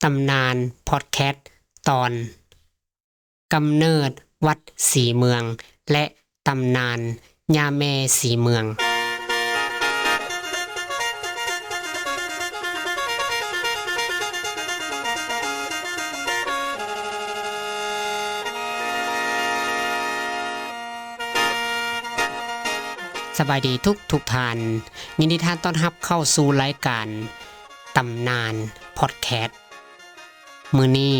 ตำนานพอดแคสต์ตอนกำเนิดวัดสีเมืองและตำนานย่าแม่สีเมืองสบายดีทุกท่านยินดีต้อนรับเข้าสู่รายการตำนานพอดแคสต์มื้อนี้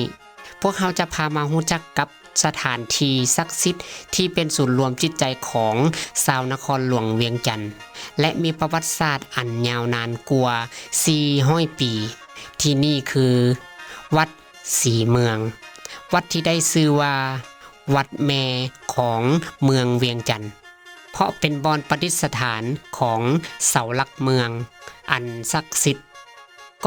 พวกเราจะพามารู้จักกับสถานที่ศักดิ์สิทธิ์ที่เป็นศูนย์รวมจิตใจของชาวนครหลวงเวียงจันทน์และมีประวัติศาสตร์อันยาวนานกว่า400 ปีที่นี่คือวัดสีเมืองวัดที่ได้ชื่อว่าวัดแม่ของเมืองเวียงจันทน์เพราะเป็นบ่อนประดิษฐานของเสาหลักเมืองอันศักดิ์สิทธิ์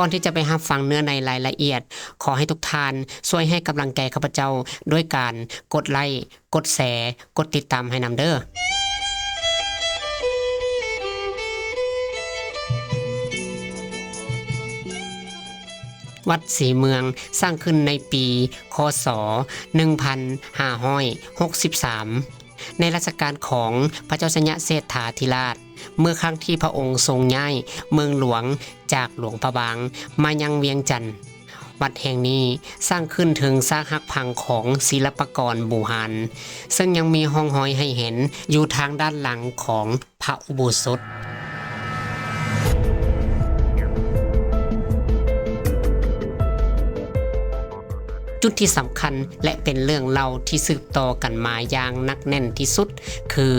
ก่อนที่จะไปรับฟังเนื้อในรายละเอียดขอให้ทุกท่านช่วยให้กำลังใจข้าพเจ้าด้วยการกดไลค์กดแชร์กดติดตามให้นำเด้อวัดสีเมืองสร้างขึ้นในปีคศ1563ในรัชกาลของพระเจ้าสัญญาเศรษฐาธิราชเมื่อครั้งที่พระองค์ทรงย้ายเมืองหลวงจากหลวงพระบางมายังเวียงจันทน์วัดแห่งนี้สร้างขึ้นถึงซากหักพังของศิลปากรบูหานซึ่งยังมีห้องห้อยให้เห็นอยู่ทางด้านหลังของพระอุโบสถจุดที่สำคัญและเป็นเรื่องเล่าที่สืบต่อกันมาอย่างนักแน่นที่สุดคือ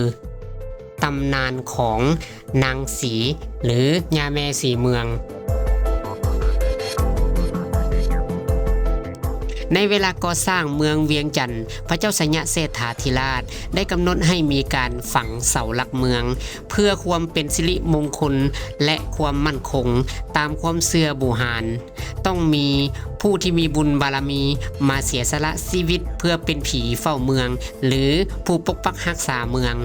ตำนานของนางสีหรือย่าแม่สีเมืองในเวลาก่อสร้างเมืองเวียงจันทน์พระเจ้าสัญญาเศรษฐาธิราชได้กำหนดให้มีการฝังเสาหลักเมืองเพื่อความเป็นสิริมงคลและความมั่นคงตามความเชื่อบูหานต้องมีผู้ที่มีบุญบารมีมาเสียสละชีวิตเพื่อเป็นผีเฝ้าเมืองหรือผู้ปกปักรักษาเมือง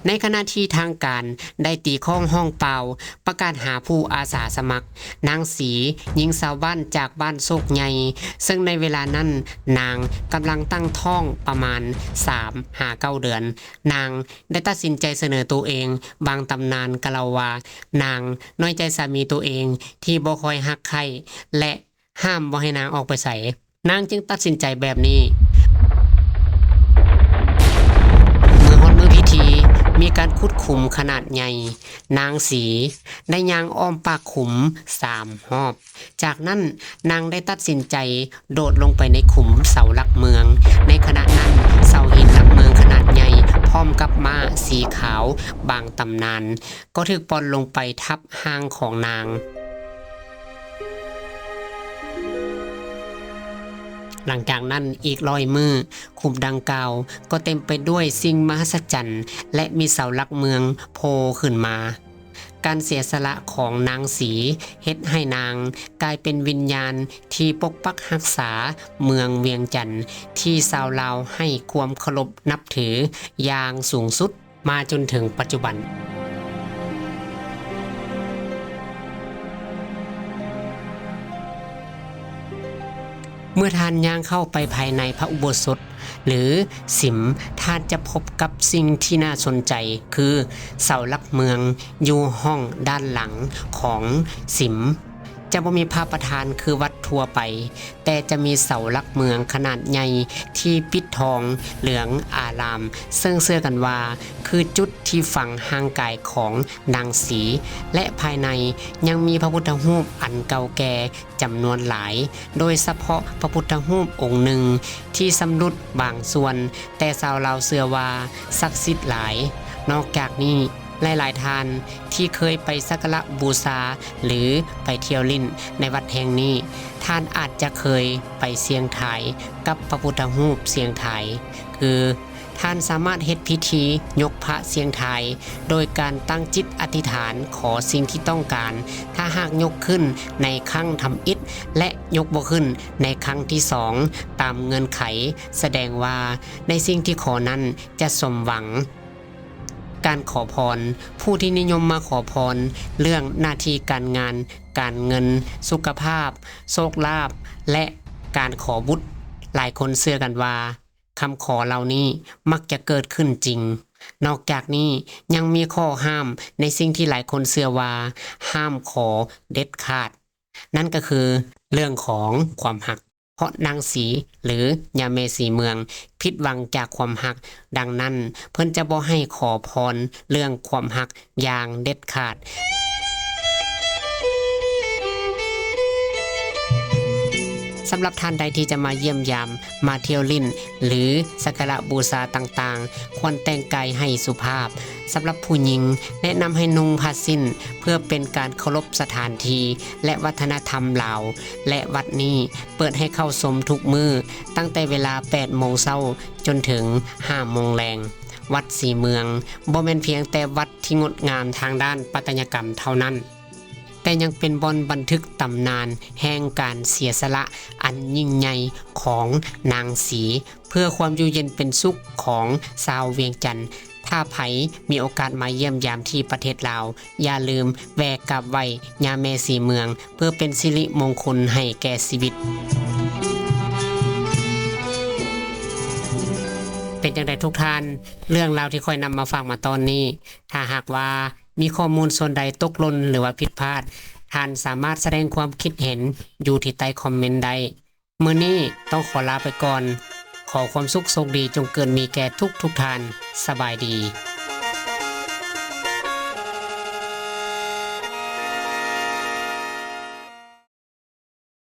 ในขณะที่ทางการได้ตีข้องห้องเปล่าประกาศหาผู้อาสาสมัครนางสีหญิงสาวบ้านจากบ้านโศกใหญ่ซึ่งในเวลานั้นนางกำลังตั้งท้องประมาณ 3-9 เดือนนางได้ตัดสินใจเสนอตัวเองบางตำนานกล่าวว่านางน้อยใจสามีตัวเองที่บ่ค่อยฮักใครและห้ามบ่ให้นางออกไปไสนางจึงตัดสินใจแบบนี้มีการขุดขุมขนาดใหญ่นางสีได้ย่างอ้อมปากขุม3 รอบจากนั้นนางได้ตัดสินใจโดดลงไปในขุมเสาหลักเมืองในขณะนั้นเสาหินหลักเมืองขนาดใหญ่พร้อมกับม้าสีขาวบางตำนานก็ถูกปล่อยลงไปทับหางของนางหลังจากนั้นอีก100 มื้อขุมดังกล่าวก็เต็มไปด้วยสิ่งมหัศจรรย์และมีเสาหลักเมืองโผล่ขึ้นมาการเสียสละของนางสีเฮ็ดให้นางกลายเป็นวิญญาณที่ปกปักรักษาเมืองเวียงจันทน์ที่ชาวลาวให้ความเคารพนับถืออย่างสูงสุดมาจนถึงปัจจุบันเมื่อท่านย่างเข้าไปภายในพระอุโบสถหรือสิมท่านจะพบกับสิ่งที่น่าสนใจคือเสาหลักเมืองอยู่ห้องด้านหลังของสิมจะบ่มีพระประธานคือวัดทั่วไปแต่จะมีเสาหลักเมืองขนาดใหญ่ที่ปิดทองเหลืองอารามซึ่งเชื่อกันว่าคือจุดที่ฝังร่างกายของนางสีและภายในยังมีพระพุทธรูปอันเก่าแก่จำนวนหลายโดยเฉพาะพระพุทธรูปองค์หนึ่งที่สำรุดบางส่วนแต่ชาวลาวเชื่อว่าศักดิ์สิทธิ์หลายนอกจากนี้หลายๆท่านที่เคยไปสักการะบูชาหรือไปเที่ยวลิ้นในวัดแห่งนี้ท่านอาจจะเคยไปเสี่ยงทายกับพระพุทธรูปเสี่ยงทายคือ ท่านสามารถเฮ็ดพิธียกพระเสียงทายโดยการตั้งจิตอธิษฐานขอสิ่งที่ต้องการถ้าหากยกขึ้นในครั้งทำอิฐและยกบ่ขึ้นในครั้งที่2ตามเงื่อนไขแสดงว่าในสิ่งที่ขอนั้นจะสมหวังการขอพรผู้ที่นิยมมาขอพรเรื่องหน้าที่การงานการเงินสุขภาพโชคลาภและการขอบุตรหลายคนเชื่อกันว่าคำขอเหล่านี้มักจะเกิดขึ้นจริงนอกจากนี้ยังมีข้อห้ามในสิ่งที่หลายคนเชื่อว่าห้ามขอเด็ดขาดนั่นก็คือเรื่องของความหักเพราะนางสีหรือยาเมสีเมืองผิดหวังจากความหักดังนั้นเพิ่นจะบ่ให้ขอพรเรื่องความหักอย่างเด็ดขาดสำหรับท่านใดที่จะมาเยี่ยมยามมาเที่ยวลิ่นหรือสักการะบูชาต่างๆควรแต่งกายให้สุภาพสำหรับผู้หญิงแนะนำให้นุ่งผ้าสิ้นเพื่อเป็นการเคารพสถานที่และวัฒนธรรมลาวและวัดนี้เปิดให้เข้าชมทุกมื้อตั้งแต่เวลา 8 โมงเช้าจนถึง 5 โมงแลงวัดสีเมืองบ่แม่นเพียงแต่วัดที่งดงามทางด้านปัตยกรรมเท่านั้นแต่ยังเป็นบ่อนบันทึกตำนานแห่งการเสียสละอันยิ่งใหญ่ของนางสีเพื่อความอยู่เย็นเป็นสุขของชาวเวียงจันทน์ถ้าไผมีโอกาสมาเยี่ยมยามที่ประเทศลาวอย่าลืมแวะกราบไหว้ย่าแม่สีเมืองเพื่อเป็นสิริมงคลให้แก่ชีวิตเป็นจังไดทุกท่านเรื่องราวที่ค่อยนำมาฝากมาตอนนี้ถ้าหากว่ามีข้อมูลส่วนใดตกหล่นหรือว่าผิดพลาดท่านสามารถแสดงความคิดเห็นอยู่ที่ใต้คอมเมนต์ได้มื้อนี้ต้องขอลาไปก่อนขอความสุขโชคดีจงเกิดมีแก่ทุกท่านสบายดี